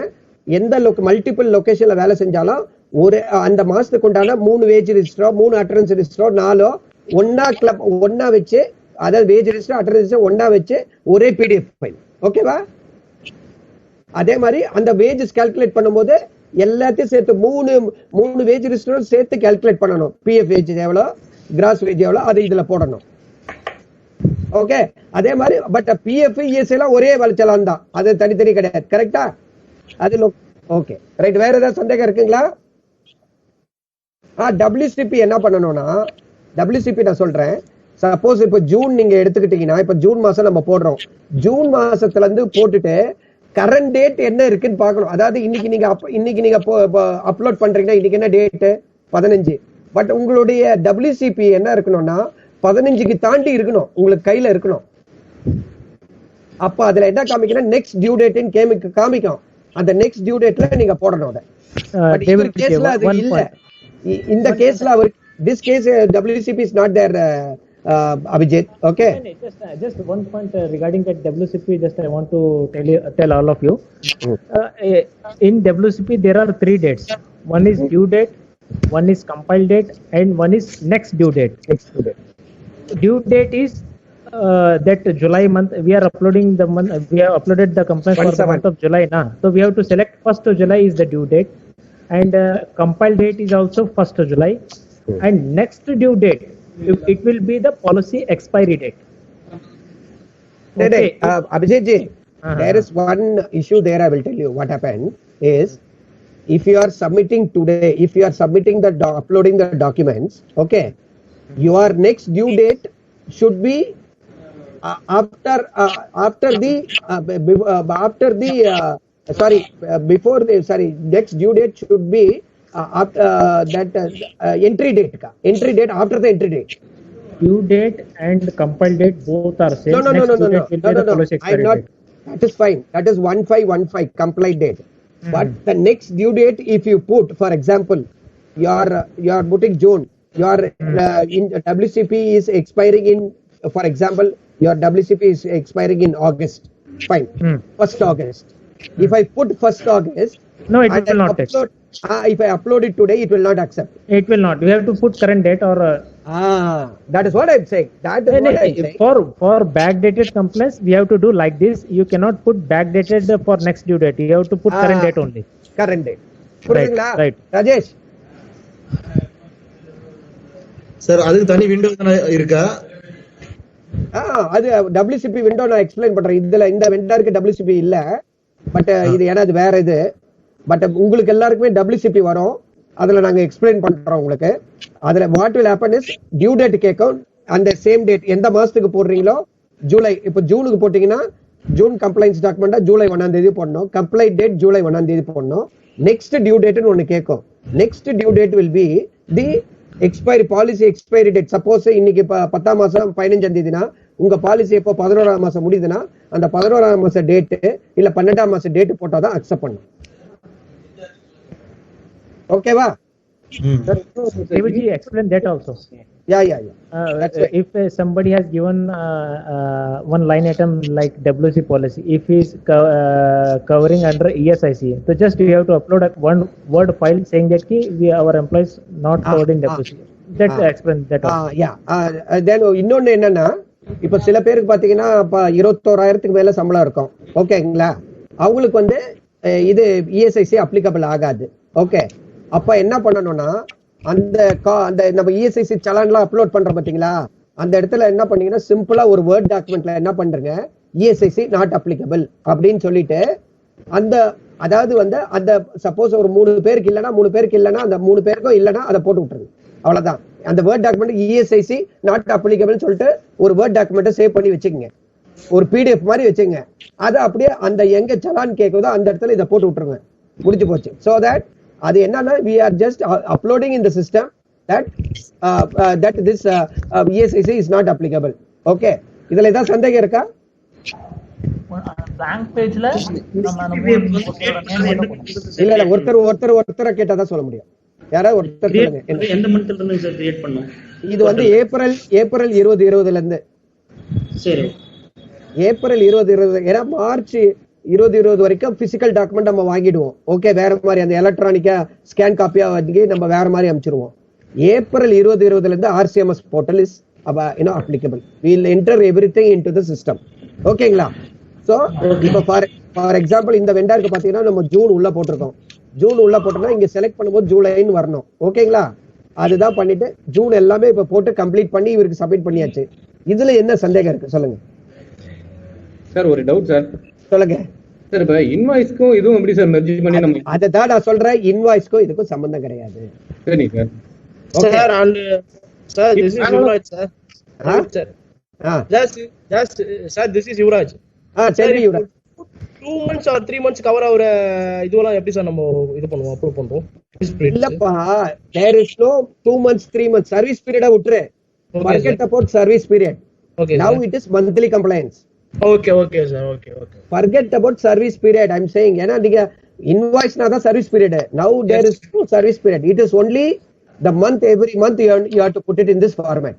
எந்த மல்டிபிள் லொகேஷன்ல வேலை செஞ்சாலும் ஒரு அந்த மாசத்துக்கு உண்டான 3 வேஜ் ரிஜிஸ்டரோ 3 அட்டெண்டன்ஸ் ரிஜிஸ்டரோ 4 ஒன்னா வச்சு, அதாவது வேஜ் ரிஜிஸ்டர் அட்டெண்டன்ஸ் ரிஜிஸ்டர் ஒன்னா வச்சு ஒரே PDF ஃபைல். ஓகேவா? அதே மாதிரி அந்த வேஜஸ் கால்குலேட் பண்ணும்போது எல்லாத்தையும் சேர்த்து 3 வேஜ் ரிஜிஸ்டரும் சேர்த்து கால்குலேட் பண்ணணும். PF வேஜ் எவ்வளோ, கிராஸ் வேஜ் எவ்வளோ, அது இதுல போடணும். ஓகே. அதே மாதிரி பட் PF ES எல்லாம் ஒரே வளர்ச்சலாம் தான், அது தனித்தனி கிடையாது. கரெக்டா? அது ஓகே ரைட். வேற ஏதாவது சந்தேகம் இருக்குங்களா? WCP என்ன பண்ணணும்னா, WCP நான் சொல்றேன். சப்போஸ் இப்ப ஜூன் நீங்க எடுத்துக்கிட்டீங்கன்னா, இப்ப ஜூன் மாசம் நம்ம போடுறோம். ஜூன் மாசத்துல இருந்து போட்டுட்டு கரண்ட் டேட் என்ன இருக்குன்னு பாக்கணும். அதாவது இன்னைக்கு நீங்க அப்லோட் பண்றீங்கன்னா இன்னைக்கு என்ன டேட் 15. பட் உங்களுடைய WCP என்ன இருக்கணும்னா 15க்கு தாண்டி இருக்கணும், உங்களுக்கு கையில இருக்கணும். அப்ப அதுல என்ன காமிக்கணும், நெக்ஸ்ட் டியூ டேட் காமிக்கும். அந்த நெக்ஸ்ட் டியூ டேட்ல நீங்க போடணும். இந்த கேஸ்ல அது இல்ல. இந்த கேஸ்ல அவர் this case WCP is not there, Abhijit. Okay, just one point regarding that WCP, just I want to tell all of you. In WCP there are 3 dates. One is due date, one is compile date, and one is next due date. Due date is that July month. We are uploading the month. We have uploaded the complaint for the month of July now. So we have to select 1st of July is the due date, and compile date is also 1st of July, and next due date it will be the policy expiry date. Okay. Abhijit ji, there is one issue there. I will tell you what happened is, if you are submitting today, if you are submitting the uploading the documents, okay, your next due date should be next due date should be entry date after the entry date. Due date and compile date both are same. No. I'm not. That is fine. That is 1515 compile date. But the next due date, if you put, for example, you are putting June, your in WCP is expiring in, for example, your WCP is expiring in August. Fine. 1st August. If I put 1st August, no, it will not take. If I upload it today, it will not accept. It will not. We have to put current date or. That is what I'm saying. That is what I'm saying. For backdated complaints, we have to do like this. You cannot put backdated for next due date. You have to put current date only. Current date. Right. Rajesh. Sir அதுக்கு தனி window இருக்கா? அது WCP window நான் explain பண்றேன். இதுல இந்த வெண்டருக்கு WCP இல்ல. But இது ஏன்னா அது வேற இது. பட் உங்களுக்கு எல்லாருக்குமே WCP வரும். அதுல நாங்க எக்ஸ்பிளைன் பண்றோம் உங்களுக்கு. அதுல what will happen is, due date கேட்கும். அந்த சேம் டேட் எந்த மாசத்துக்கு போடுறீங்களோ, ஜூலை, இப்ப ஜூனுக்கு போட்டீங்கன்னா ஜூன் கம்ப்ளைண்ட்ஸ் டாக்குமெண்டா ஜூலை 1ஆம் தேதி போடணும். கம்ப்ளைண்ட் டேட் ஜூலை 1ஆம் தேதி போடணும். நெக்ஸ்ட் டியூ டேட்னு ஒன்னு கேட்கும். Next due date will be the expiry policy expiry date. Suppose இன்னைக்கு 10ஆம் மாசம் 15ஆம் தேதினா உங்க பாலிசி எப்போ 11ஆம் மாசம் முடியுதுன்னா அந்த 11ஆம் மாச டேட் இல்ல 12ஆம் மாச டேட் போட்டாதான் அக்செப்ட் பண்ணும். ஓகேவா? David ji, explain that also. Yeah. That's right. If somebody has given one line item like WC policy, if he is covering under ESIC, so just you have to upload one Word file saying that our employees not covered in WC. That explain that also. Then இன்னொன்னு என்னன்னா, இப்ப சில பேருக்கு பாத்தீங்கன்னா 21,000க்கு மேல சம்பளம் இருக்கும். ஓகேங்களா? அவங்களுக்கு வந்து இது ESIC அப்ளிகபிள் ஆகாது. ஓகே, அப்ப என்ன பண்ணணும்னா, அந்த நம்ம ESIC சலான்லாம் அப்லோட் பண்றோம் பாத்தீங்களா, அந்த இடத்துல என்ன பண்ணீங்கன்னா சிம்பிளா ஒரு வேர்ட் டாக்குமெண்ட்ல என்ன பண்றீங்க, ESIC not applicable அப்படின்னு சொல்லிட்டு அந்த அதாவது வந்து அந்த சப்போஸ் ஒரு 3 பேருக்கு இல்லைன்னா 3 பேருக்கு இல்லைன்னா அந்த 3 பேருக்கும் இல்லைன்னா அதை போட்டு விட்டுருங்க. அவ்வளவுதான். அந்த word document ESIC not applicable சொல்லிட்டு ஒரு வேர்ட் டாக்குமெண்ட்டை சேவ் பண்ணி வச்சுக்கோங்க. ஒரு PDF மாதிரி வச்சுங்க. அதை அப்படியே அந்த எங்க சலான் கேட்குதோ அந்த இடத்துல இதை போட்டு விட்டுருங்க. முடிஞ்சு போச்சு. ஸோ தட் அது என்னன்னா we are just uploading in the system that that this ESIC is not applicable. Okay, இதுல ஏதாவது சந்தேகம் இருக்கா? blank pageல இல்ல ஒருத்தரை கேட்டாதான் சொல்ல முடியும். யாராவது ஒருத்தர் சொல்லுங்க. எந்த மந்த்ல இருந்து சார் கிரியேட் பண்ணோம்? இது வந்து ஏப்ரல் 2020ல இருந்து. சரி, ஏப்ரல் 2020 ஏன்னா மார்ச் 2020 வரைக்கும் பிசிக்கல் டாக்குமெண்ட் நம்ம வாங்கிடுவோம். ஓகே, வேற மாதிரி அந்த எலக்ட்ரானிக்கா ஸ்கேன் காப்பியா வாங்கி நம்ம வேற மாதிரி அனுப்பிச்சிருவோம். ஏப்ரல் 2020ல இருந்து RCMS portal is applicable. We will enter everything into the system. ஓகேங்களா? சோ இப்போ ஃபார் எக்ஸாம்பிள் இந்த வெண்டாருக்கு பாத்தீங்கன்னா நம்ம ஜூன் உள்ள போட்டிருக்கோம். ஜூன் உள்ள போட்டோம்னா இங்க செலக்ட் பண்ணும்போது ஜூலைன்னு வரணும். ஓகேங்களா? அதுதான் பண்ணிட்டு ஜூன் எல்லாமே இப்ப போட்டு கம்ப்ளீட் பண்ணி இவருக்கு சப்மிட் பண்ணியாச்சு. இதுல என்ன சந்தேகம் இருக்கு சொல்லுங்க சார். ஒரு டவுட் சார். சொல்லுங்க சார். இப்ப இன்வாய்ஸ்க்கும் இதுவும் எப்படி சார் மெர்ஜ் பண்ணி நம்ம அதான் நான் சொல்றேன். இன்வாய்ஸ்க்கும் இதுக்கும் சம்பந்தம் கிடையாது. சரி sir. Sir, and sir, this is Yuvraj, sir. Sir. Just sir, this is Yuvraj. tell me Yuvraj. 2 months or 3 months cover ஆகுற இதுவெல்லாம் எப்படி சார் நம்ம இது பண்ணுவோம், அப்ரூவ் பண்றோம்? இல்லப்பா, there is no 2 months 3 months service period விட்டுரு. Forget about service period. Okay. Now it is monthly compliance. Okay sir. Okay. Forget about service period. I'm saying ஏன்னா நீங்க invoice na தான் service period. Now there is no service period. It is only the month. Every month you have to put it in this format.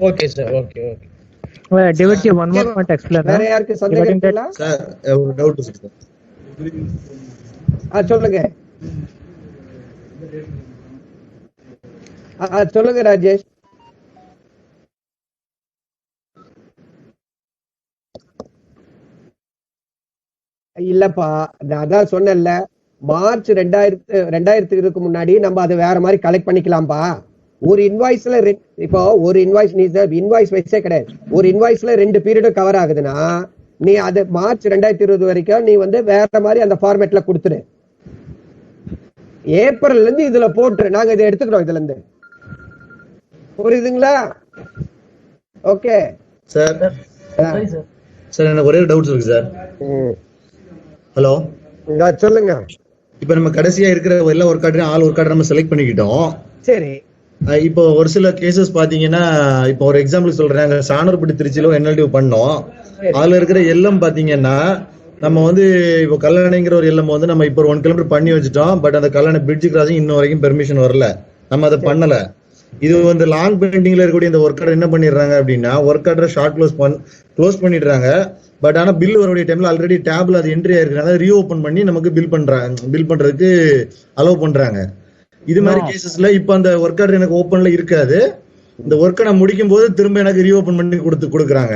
Okay sir. Okay. David, one more point explain. வேற யாருக்கு சந்தேகம் இருக்குங்களா? Sir ஒரு doubt sir. சொல்லுங்க. சொல்லுங்க ராஜேஷ். இல்லப்பா, நான் அதான் சொன்னேன்ல, மார்ச் 2020 முன்னாடி நம்ம அதை வேற மாதிரி கலெக்ட் பண்ணிக்கலாம்பா. ஒரு இன்வாய்ஸ்ல இப்போ ஒரு இன்வாய்ஸ் நீ இன்வாய்ஸ் வைஸே கிடையாது. ஒரு இன்வாய்ஸ்ல 2 பீரியடும் கவர் ஆகுதுன்னா நீ அது மார்ச் 2020 வரைக்கும் நீ வந்து வேற மாதிரி அந்த ஃபார்மேட்ல கொடுத்துரு. ஏப்ரல்ல இருந்து இதுல போட்டு நாங்க இதை எடுத்துக்கிறோம். இதுல இருந்து புரியுதுங்களா? Okay sir. சார் எனக்கு ஒரே டவுட் இருக்கு சார். ஹலோ, சொல்லுங்க. இப்ப நம்ம கடைசியா இருக்கிற எல்லா ஒர்க் ஆர்டரையும் ஆல் ஒர்க் ஆர்டர் நம்ம செலக்ட் பண்ணிக்கிட்டோம். சரி. இப்போ ஒரு சில கேசஸ் பாத்தீங்கன்னா, இப்போ ஒரு எக்ஸாம்பிள் சொல்றாங்க, சானூர்பட்டி திருச்சியில NLTV பண்ணோம். அதுல இருக்கிற எல்லம் பாத்தீங்கன்னா நம்ம வந்து இப்போ கல்லணைங்கிற ஒரு எல்லம் வந்து நம்ம இப்போ 1 கிலோமீட்டர் பண்ணி வச்சுட்டோம். பட் அந்த கல்லணை பிரிட்ஜ் கிராசிங் இன்னும் வரைக்கும் பெர்மிஷன் வரல, நம்ம அதை பண்ணல. இது வந்து லாங் பெண்டிங்ல இருக்கக்கூடிய இந்த ஒர்க் ஆர்டர் என்ன பண்ணிடுறாங்க அப்படின்னா, ஒர்க் ஆர்டரை ஷார்ட் க்ளோஸ் பண்ணிடுறாங்க. பட் ஆனா பில் வரக்கூடிய டைம்ல ஆல்ரெடி டேப்ல அது என்ட்ரி ஆயிருக்காங்க, ரீஓபன் பண்ணி நமக்கு பில் பண்றதுக்கு அலோவ் பண்றாங்க. இது மாதிரி கேசஸ்ல இப்ப அந்த ஒர்க் ஆர்டர் எனக்கு ஓபன்ல இருக்காது, இந்த ஒர்க்கை நான் முடிக்கும் போது திரும்ப எனக்கு ரீஓபன் பண்ணி கொடுக்குறாங்க.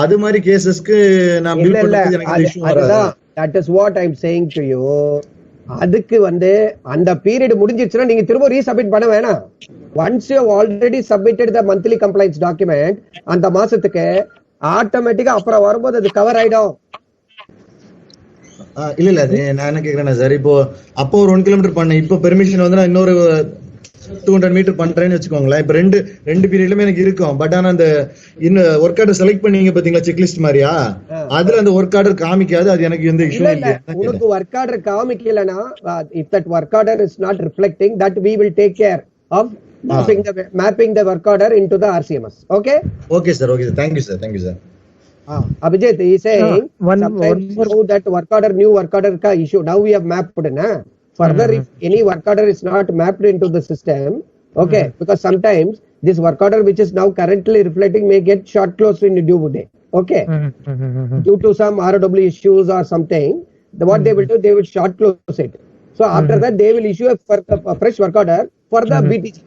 அது மாதிரி கேசஸ்க்கு நான் பில் பண்றது எனக்கு இஷ்யூ வராது. That is what I am saying to you. அதுக்கு வந்து அந்த பீரியட் முடிஞ்சிருச்சுன்னா நீங்க திரும்ப ரீசப்மிட் பண்ண வேணாம். Once you already submitted the monthly complaints document அந்த மாசத்துக்கு ஆட்டோமேட்டிக்கா அப்புறம் வரும்போது அது கவர் ஆயிடும். இல்ல நான் என்ன கேக்குறேன்னா சார், இப்போ அப்போ ஒரு 1 கிலோமீட்டர் பண்ணேன், இப்போ பெர்மிஷன் வந்து நான் இன்னொரு 200 மீட்டர் பண்றேன்னு வச்சுக்கோங்களேன். இப்ப ரெண்டு பீரியட்லயுமே எனக்கு இருக்கும். பட் ஆனா அந்த ஒர்க் ஆர்டர் செலக்ட் பண்ணீங்க பாத்தீங்களா, செக்லிஸ்ட் மாதிரியா, அதுல அந்த ஒர்க் ஆர்டர் காமிக்காது. அது எனக்கு வந்து இஷ்யூ இல்ல. உங்களுக்கு ஒர்க் ஆர்டர் காமிக்கலனா, if that work order is not reflecting, that we will take care of mapping the work order into the RCMS. Okay sir. Okay, thank you sir. Abhijit is saying sometimes that work order, new work order ka issue now we have mapped na. Further, if any work order is not mapped into the system, okay, because sometimes this work order which is now currently reflecting may get short closed in due day. Okay, due to some ROW issues or something, what they will do, they will short close it. So after that they will issue a fresh work order for the BTG.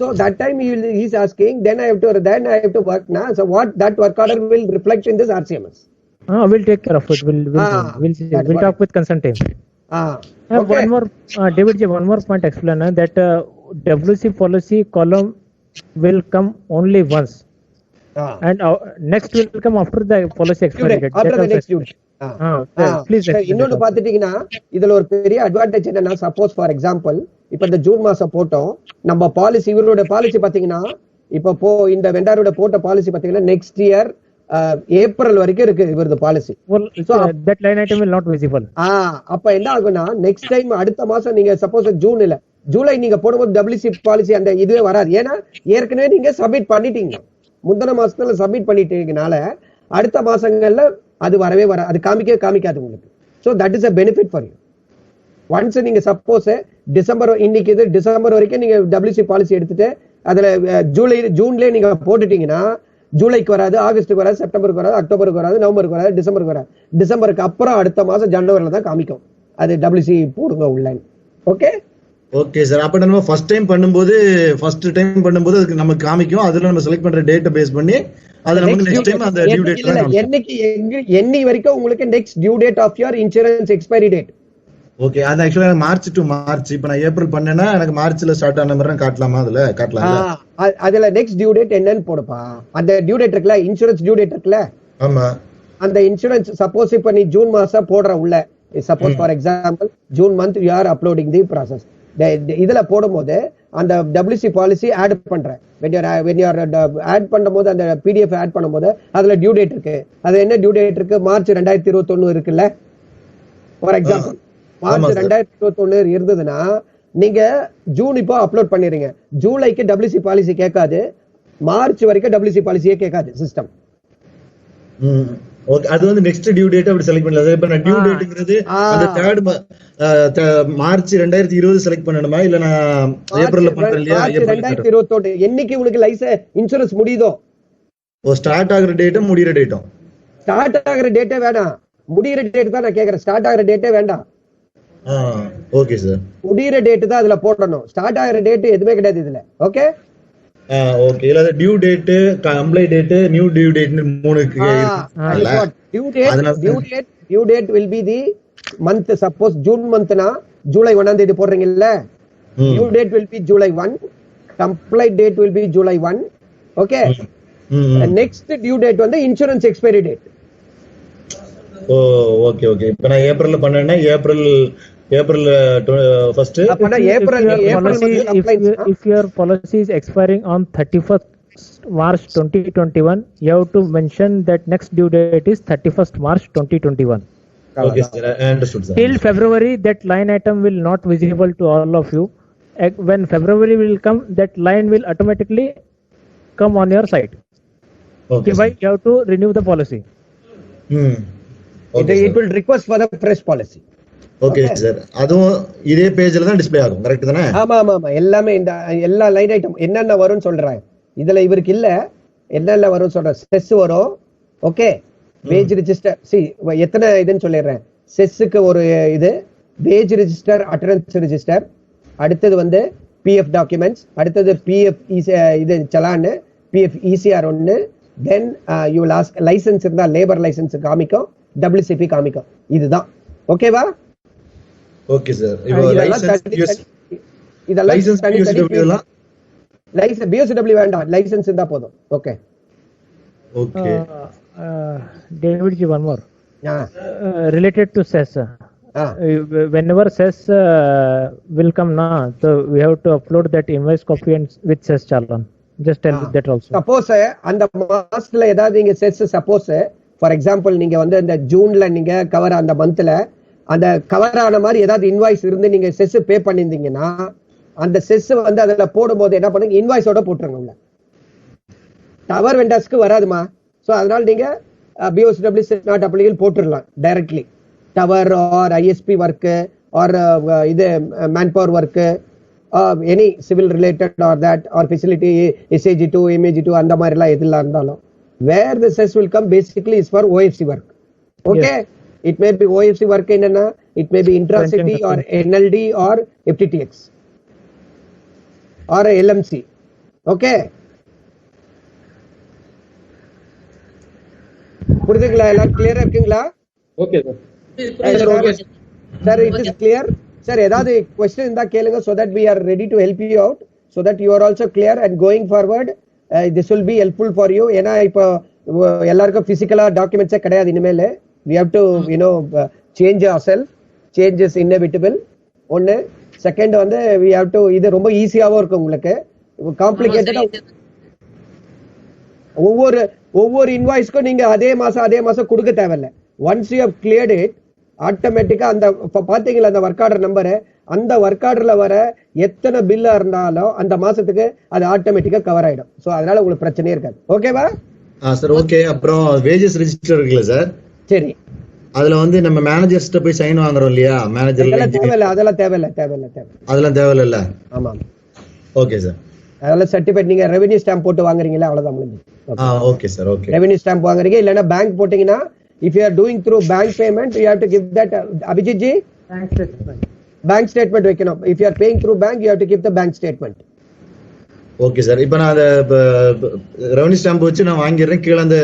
So that time he is asking, then I have to work now. So what that work order will reflect in this RCMS? We'll take care of it. We'll talk with consent team. Okay. One more, David, one more point explain that WC policy column will come only once. and next will come after the policy expiry date. After the next due date. Please இன்னொன்னு பாத்துட்டீங்கன்னா இதுல ஒரு பெரிய advantage என்னன்னா, suppose for example இப்ப இந்த June மாசம் போட்டோம் நம்ம பாலிசி, இவரோட பாலிசி பாத்தீங்கன்னா இப்போ இந்த வெண்டாரோட போட்ட பாலிசி பாத்தீங்கன்னா நெக்ஸ்ட் இயர் ஏப்ரல் வரைக்கும் இருக்கு இவரது policy. that line item will not visible. அப்ப என்ன ஆகும்னா நெக்ஸ்ட் டைம் அடுத்த மாசம் நீங்க சப்போஸ் ஜூன் இல்ல ஜூலை நீங்க போடும்போது WC பாலிசி அந்த இதுவே வராது. ஏன்னா ஏற்கனவே நீங்க சப்மிட் பண்ணிட்டீங்க, முந்தின மாசத்துல சப்மிட் பண்ணிட்டீங்கனால அடுத்த மாசங்கள்ல அது வரவே அது காமிக்காது உங்களுக்கு. So that is a benefit for you. Once நீங்க சப்போஸ் டிசம்பர் இன்னைக்கு இது டிசம்பர் வரைக்கும் நீங்க WC பாலிசி எடுத்துட்டு அதுல ஜூன்லயே நீங்க போட்டுட்டீங்கன்னா ஜூலைக்கு வராது, ஆகஸ்டுக்கு வராது, செப்டம்பருக்கு வராது, அக்டோபருக்கு வராது, நவம்பருக்கு வராது, டிசம்பருக்கு வராது. டிசம்பருக்கு அப்புறம் அடுத்த மாசம் ஜனவரில தான் காமிக்கும் அது WC போடுங்க உள்ள. Okay okay sir. அப்ப நம்ம ஃபர்ஸ்ட் டைம் பண்ணும்போது அதுக்கு நமக்கு காமிக்கும், அதுல நம்ம செலக்ட் பண்ற டேட்டை பேஸ் பண்ணி அது நமக்கு நெக்ஸ்ட் டைம் அந்த டியூ டேட் என்னைக்கு வரைக்கும் உங்களுக்கு next due date of your insurance expiry date. Okay, அது ஆக்சுவலா மார்ச் டு மார்ச். இப்போ நான் ஏப்ரல் பண்ணேன்னா எனக்கு மார்ச்ல ஸ்டார்ட் ஆன மாதிரி காட்டலாமா? அதுல காட்டலாம். அதுல நெக்ஸ்ட் டியூ டேட் என்னன்னு போடுப்பா. அந்த டியூ டேட் இருக்குல்ல, இன்சூரன்ஸ் டியூ டேட் இருக்குல்ல, ஆமா. அந்த இன்சூரன்ஸ் சப்போஸ் இப்ப நீ ஜூன் மாசம் போடுற உள்ள, suppose for example June month you are uploading the process, இதுல போடும்போது அந்த WC பாலிசி ஆட் பண்றேன். when you are ஆட் பண்ணும்போது அந்த PDF ஆட் பண்ணும்போது அதுல டியூ டேட் இருக்கு. அது என்ன டியூ டேட் இருக்கு? மார்ச் 2021 இருக்குல்ல. ஃபார் எக்ஸாம்பிள் மார்ச் 2021 இருந்ததுன்னா நீங்க ஜூன் இப்போ அப்லோட் பண்ணிடுறீங்க, ஜூலைக்கு WC பாலிசி கேட்காது, மார்ச் வரைக்கும் WC பாலிசியே கேட்காது சிஸ்டம். ஓகே, அது வந்து நெக்ஸ்ட் டியூ டேட் அப்படி செலக்ட் பண்ணல. இப்ப நான் டியூ டேட்ங்கிறது அந்த 3rd மார்ச் 2020 செலக்ட் பண்ணணுமா, இல்ல நான் ஏப்ரல்ல பண்றேன் இல்லையா? 2021 என்னைக்கு உங்களுக்கு லைசென்ஸ் இன்சூரன்ஸ் முடியுதோ, ஸ்டார்ட் ஆகுற டேட்டும் முடியிற டேட்டும். ஸ்டார்ட் ஆகுற டேட்டே வேண்டாம், முடியிற டேட் தான் நான் கேக்குறேன். ஸ்டார்ட் ஆகுற டேட்டே வேண்டாம். Okay sir. முடியிற டேட் தான் அதுல போடணும், ஸ்டார்ட் ஆகுற டேட் எதுவுமே கிடையாது இதுல. ஓகே ஓகே, இல்ல due date, apply date, new due date மூணு இருக்கு. Due date will be the month. Suppose June மந்த்னா ஜூலை 1ஆம் தேதி போடுறீங்கல்ல, due date will be July 1, complaint date will be July 1. Okay, next due date வந்து insurance expiry date. Okay okay. இப்போ நான் ஏப்ரல்ல பண்ணேன்னா April first. If your policy is expiring on 31st March 2021, you have to mention that next due date is 31st March 2021. Okay sir, I understood sir. Till February that line item will not visible to all of you. When February will come, that line will automatically come on your site. Okay, why you have to renew the policy. Okay, it will request for the fresh policy. Okay sir. அதுவும் இதே பேஜ்ல தான் display ஆகும், correct தானே? ஆமா ஆமா ஆமா, எல்லாமே இந்த எல்லா லைன் ஐட்டம் என்னென்ன வரும்னு சொல்றேன். இதுல இவருக்கு இல்ல என்னென்ன வரும்னு சொல்றேன். செஸ் வரும். ஓகே, வேஜ் ரெஜிஸ்டர், எத்தனை இதுன்னு சொல்லிடுறேன். செஸ்ஸுக்கு ஒரு இது, வேஜ் ரெஜிஸ்டர், அட்டெண்டன்ஸ் ரெஜிஸ்டர், அடுத்தது வந்து PF டாக்குமெண்ட்ஸ், அடுத்தது PF இது சலான், PF ECR 1, then you will ask license இருந்தா லேபர் லைசன்ஸ் காமிக்கும், WCP காமிக்கும். இதுதான். ஓகேவா? Okay sir. இதெல்லாம் லைசென்ஸ் BSW வேண்டாம், லைசென்ஸ் இருந்தா போதும். Okay okay. David ji, one more related to CES. Whenever CES will come na, so we have to upload that invoice copy and with CES challan. Just tell that also. Suppose அந்த மாசத்துல ஏதாவது நீங்க CES, suppose for example நீங்க வந்து இந்த ஜூன்ல நீங்க cover அந்த மந்த்ல அந்த கவர் ஆன மாதிரி ஏதாவது இன்வாய்ஸ் இருந்து நீங்க செஸ் பே பண்ணிருந்தீங்கன்னா அந்த செஸ் வந்து அதுல போடும்போது என்ன பண்ணுங்க, இன்வாய்ஸோட போட்டுருங்க உள்ள. டவர் வெண்டர்ஸ்க்கு வராதுமா. சோ அதனால நீங்க BOSW செஸ் நாட் அப்ளிகபிள் போட்டுடலாம் directly. Tower or ISP work or இது man power work, any civil related or that or facility SAG2 MAG2 அந்த மாதிரி எல்லாம் எதுல இருந்தாலும் where the cess will come basically is for OFC work. Okay, yes. It may be OFC work என்னன்னா, it may be intracity or NLD or FTTX or LMC. Okay, புரியுதுங்களா? எல்லாம் கிளியரா இருக்குங்களா? Okay sir. Sir it is clear. Sir ஏதாவது question இருந்தா கேளுங்க, so that we are ready to help you out, so that you are also clear and going forward this will be helpful for you. ஏன்னா இப்போ எல்லாருக்கும் பிசிக்கலா டாக்குமெண்ட்ஸே கிடையாது இனிமேல். we have to change ourselves. change is inevitable. ஒன்னு. Second வந்து we have to, இது ரொம்ப ஈஸியாவும் இருக்கும் உங்களுக்கு. காம்ப்ளிகேட்டடா ஒவ்வொரு இன்வாய்ஸ்க்கும் நீங்க அதே மாசம் கொடுக்க தேவையில்லை. Once you have cleared it, ஆட்டோமேட்டிக்கா அந்த பாத்தீங்களா அந்த ஒர்க் ஆர்டர் நம்பரு, அந்த ஒர்க் ஆர்டர்ல வர எத்தனை பில்லா இருந்தாலும் அந்த மாசத்துக்கு அது ஆட்டோமேட்டிக்கா கவர் ஆயிடும். சோ அதனால உங்களுக்கு பிரச்சனையே இருக்காது. ஓகேவா சார்? ஓகே. அப்புறம் வேஜஸ் ரெஜிஸ்டர் இருக்குல்ல சார்? சரி. அதுல வந்து நம்ம மேனேஜர்ஸ்ட்ட போய் சைன் வாங்குறோம் இல்லையா? மேனேஜர் அதெல்லாம் தேவையில்ல. அதெல்லாம் தேவையில்ல. ஆமா. Okay sir. அதெல்லாம் சர்டிபிகேட் நீங்க ரெவென்யூ ஸ்டாம்ப் போட்டு வாங்குறீங்களா, அவ்வளவுதான் முடிஞ்சு. Okay sir. Okay. Revenue stamp வாங்குறீங்க, இல்லனா பேங்க் போட்டீங்கன்னா, if you are doing through bank payment, you have to give that Abhijit ji bank statement வைக்கணும். if you are paying through bank, you have to give the bank statement. Okay sir. இப்போ நான் அந்த revenue stamp வச்சு நான் வாங்கிடுறேன், கீழ அந்த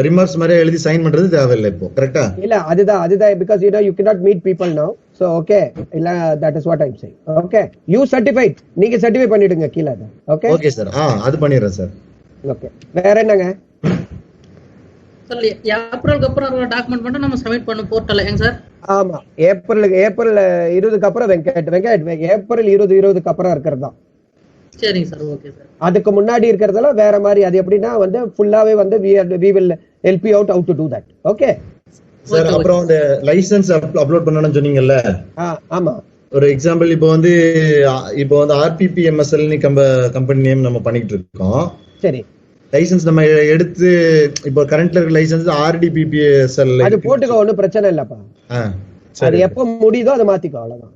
remarks மாதிரி எழுதி சைன் பண்றது தேவையில்லை இப்போ, கரெக்ட்டா? இல்ல, அதுதான் because you cannot meet people now, so okay, இல்ல, that is what I'm saying. okay, you certified, நீங்க certify பண்ணிடுங்க கீழ அத. okay okay sir. அது பண்ணிடுறேன் சார். ஓகே. வேற என்னங்க சார்? ஏப்ரலுக்கு அப்புறம் டாக்குமெண்ட் மட்டும் நம்ம சப்மிட் பண்ண போர்ட்டல்ல ஏங்க சார்? ஆமா, ஏப்ரல் 20க்கு அப்புறம் வெங்கட் ஏப்ரல் 20க்கு அப்புறம் இருக்கிறது தான். சரிங்க சார். Okay sir. அதுக்கு முன்னாடி இருக்கிறதெல்லாம் வேற மாதிரி. அது எப்படின்னா வந்து ஃபுல்லாவே வந்து we will help you out how to do that. okay sir. அப்புறம் அந்த லைசென்ஸ் அப்லோட் பண்ணனும்னு சொன்னீங்கல்ல? ஆமா. ஒரு எக்ஸாம்பிள், இப்போ வந்து RPPMSL னு கம்பெனி நேம் நம்ம பண்ணிட்டு இருக்கோம். சரி. லைசென்ஸ் நம்ம எடுத்து இப்போ கரண்ட்ல இருக்க லைசென்ஸ் RDPPSL அது போட்டுக்க, ஒண்ணும் பிரச்சனை இல்லப்பா. அது எப்ப முடியுதோ அதை மாத்திக்கோ, அவ்வளவுதான்.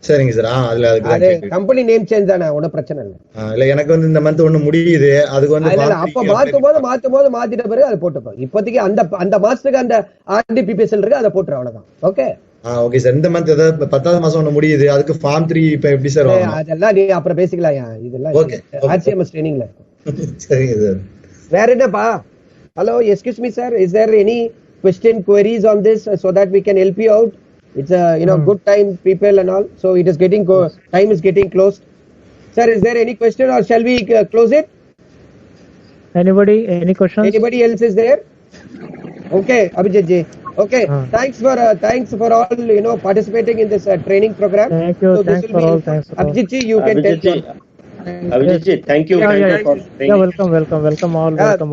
சரிங்க சார். அது கம்பெனி நேம் சேஞ்ச் தானே, ஒன்னும் பிரச்சனை இல்ல. இல்ல, எனக்கு வந்து இந்த மந்த் ஒண்ணு முடியுது, அதுக்கு வந்து அப்ப மாத்திட்ட பிறகு அதை போட்டுக்கோ. இப்போதைக்கு அந்த மாசத்துக்கு அந்த RDPPSL இருக்கு, அதை போட்டுரு, அவ்வளவுதான். ஓகே. Okay sir. இந்த மந்த் அதாவது 10வது மாசம் ஒண்ணு முடியுது, அதுக்கு ஃபார்ம் 3 இப்ப எப்படி சார் வாங்கணும்? அதெல்லாம் நீ அப்புறம் பேசிக்கலாம். இதெல்லாம் RCMS ட்ரெயினிங்ல இருக்கும். சரிங்க சார். வேற என்னப்பா? Hello, excuse me sir, is there any question queries on this so that we can help you out? It's a good time, people and all, so it is getting time is getting closed. Sir, is there any question or shall we close it? Anybody, any questions? Anybody else is there? Okay, Abhijit ji. Okay, thanks for all participating in this training program. Thank you. So thanks for all. Thanks. Abhijit ji, you can tell. Abhijit ji, thank you. Yeah, welcome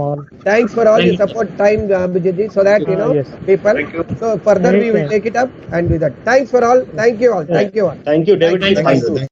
all. Thanks for all your support time, Abhijit ji, so that yes. people. So further we will take it up and do that. Thanks for all. Thank you all. Thank you, David. Thank you.